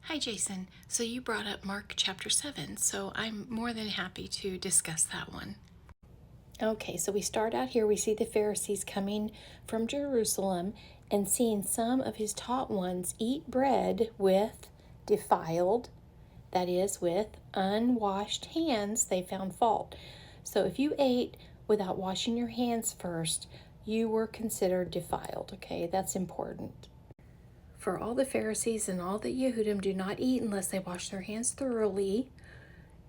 Hi, Jason. So you brought up Mark chapter 7, so I'm more than happy to discuss that one. Okay, so we start out here. We see the Pharisees coming from Jerusalem and seeing some of his taught ones eat bread with defiled, that is, with unwashed hands. They found fault. So if you ate without washing your hands first, you were considered defiled. Okay, that's important. For all the Pharisees and all the Yehudim do not eat unless they wash their hands thoroughly.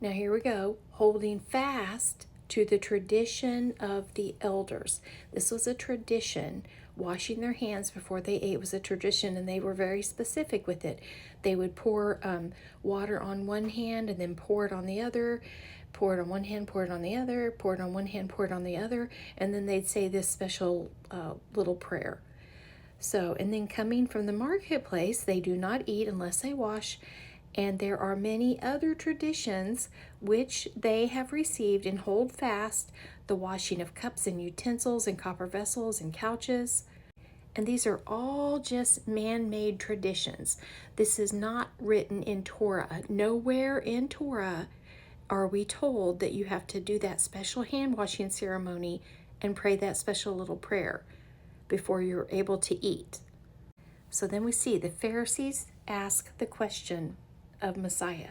Now here we go, holding fast to the tradition of the elders. This was a tradition. Washing their hands before they ate was a tradition, and they were very specific with it. They would pour water on one hand and then pour it on the other, pour it on one hand, pour it on the other, pour it on one hand, pour it on the other, and then they'd say this special little prayer. So, and then coming from the marketplace, they do not eat unless they wash. And there are many other traditions which they have received and hold fast: the washing of cups and utensils and copper vessels and couches. And these are all just man-made traditions. This is not written in Torah. Nowhere in Torah are we told that you have to do that special hand washing ceremony and pray that special little prayer before you're able to eat. So then we see the Pharisees ask the question of Messiah.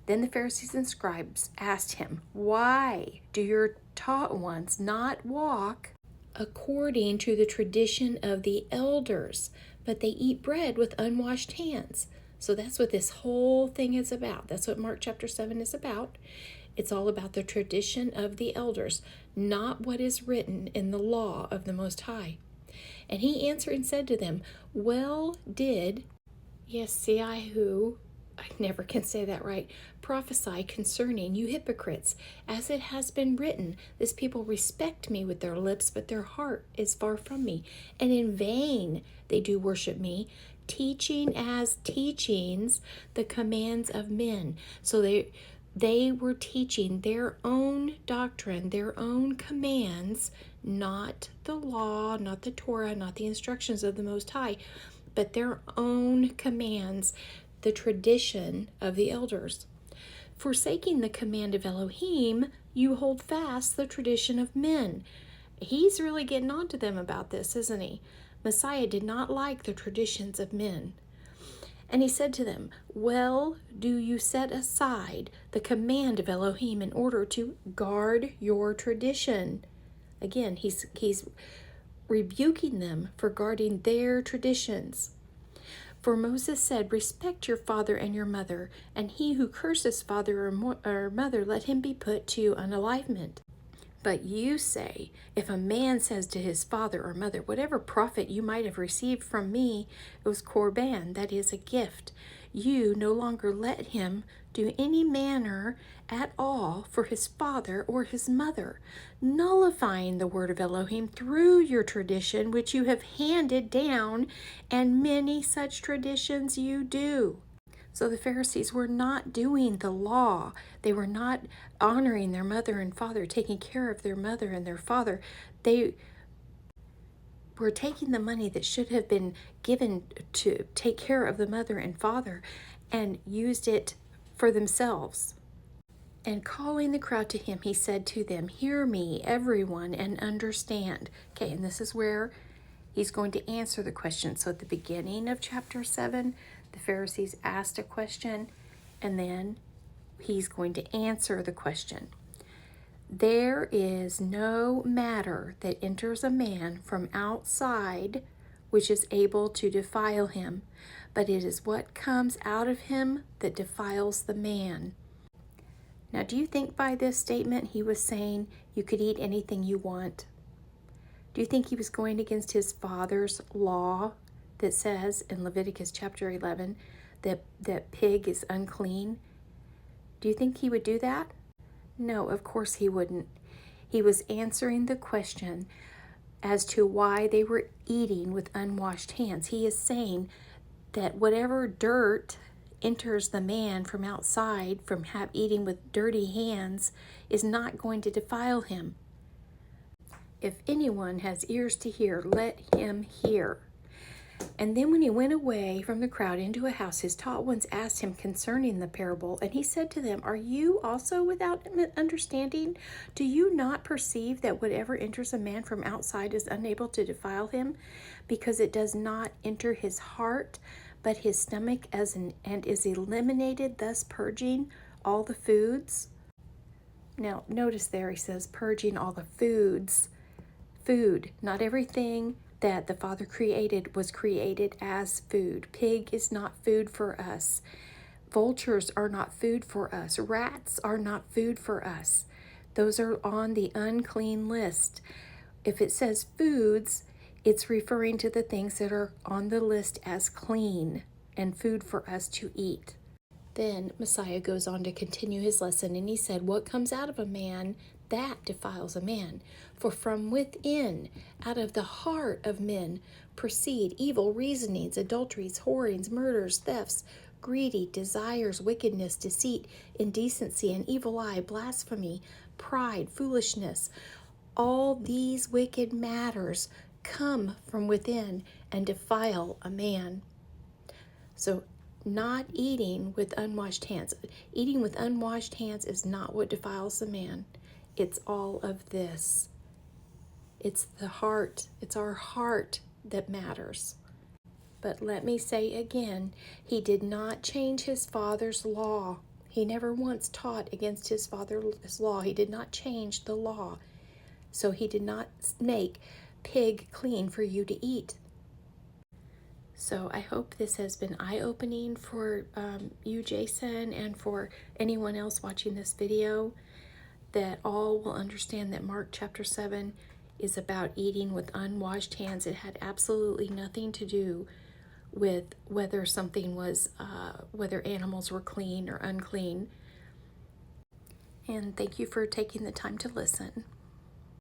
Then the Pharisees and scribes asked him, "Why do your taught ones not walk according to the tradition of the elders, but they eat bread with unwashed hands?" So that's what this whole thing is about. That's what Mark chapter 7 is about. It's all about the tradition of the elders, not what is written in the law of the Most High. And he answered and said to them, "Well did Yesaiah, I never can say that right, prophesy concerning you hypocrites, as it has been written, this people respect me with their lips, but their heart is far from me. And in vain they do worship me, teaching as teachings the commands of men." So they were teaching their own doctrine, their own commands, not the law, not the Torah, not the instructions of the Most High, but their own commands, the tradition of the elders. "Forsaking the command of Elohim, you hold fast the tradition of men." He's really getting on to them about this, isn't he? Messiah did not like the traditions of men. And he said to them, "Well, do you set aside the command of Elohim in order to guard your tradition?" Again, he's rebuking them for guarding their traditions. "For Moses said, 'Respect your father and your mother, and he who curses father or mother, let him be put to unalivement.' But you say, 'If a man says to his father or mother, whatever profit you might have received from me, it was korban, that is a gift,' you no longer let him do any manner at all for his father or his mother, nullifying the word of Elohim through your tradition which you have handed down, and many such traditions you do." So the Pharisees were not doing the law. They were not honoring their mother and father, taking care of their mother and their father. They were taking the money that should have been given to take care of the mother and father and used it for themselves. And calling the crowd to him, he said to them, "Hear me, everyone, and understand." Okay, and this is where he's going to answer the question. So at the beginning of chapter 7, the Pharisees asked a question, and then he's going to answer the question. "There is no matter that enters a man from outside which is able to defile him, but it is what comes out of him that defiles the man." Now, do you think by this statement he was saying you could eat anything you want? Do you think he was going against his father's law that says in Leviticus chapter 11 that pig is unclean? Do you think he would do that? No, of course he wouldn't. He was answering the question as to why they were eating with unwashed hands. He is saying that whatever dirt enters the man from outside from eating with dirty hands is not going to defile him. If anyone has ears to hear, let him hear. And then when he went away from the crowd into a house, his taught ones asked him concerning the parable. And he said to them, Are you also without understanding? Do you not perceive that whatever enters a man from outside is unable to defile him, because it does not enter his heart, but his stomach and is eliminated, thus purging all the foods? Now, notice there he says purging all the foods. Food, not everything that the Father created was created as food. Pig is not food for us. Vultures are not food for us. Rats are not food for us. Those are on the unclean list. If it says foods, it's referring to the things that are on the list as clean and food for us to eat. Then Messiah goes on to continue his lesson, and he said, What comes out of a man, that defiles a man. For from within, out of the heart of men, proceed evil reasonings, adulteries, whorings, murders, thefts, greedy, desires, wickedness, deceit, indecency, an evil eye, blasphemy, pride, foolishness. All these wicked matters come from within and defile a man. So not eating with unwashed hands. Eating with unwashed hands is not what defiles a man. It's all of this. It's the heart. It's our heart that matters. But let me say again, he did not change his Father's law. He never once taught against his Father's law. He did not change the law. So he did not make pig clean for you to eat. So I hope this has been eye-opening for you, Jason, and for anyone else watching this video, that all will understand that Mark chapter 7 is about eating with unwashed hands. It had absolutely nothing to do with whether something was, whether animals were clean or unclean. And thank you for taking the time to listen.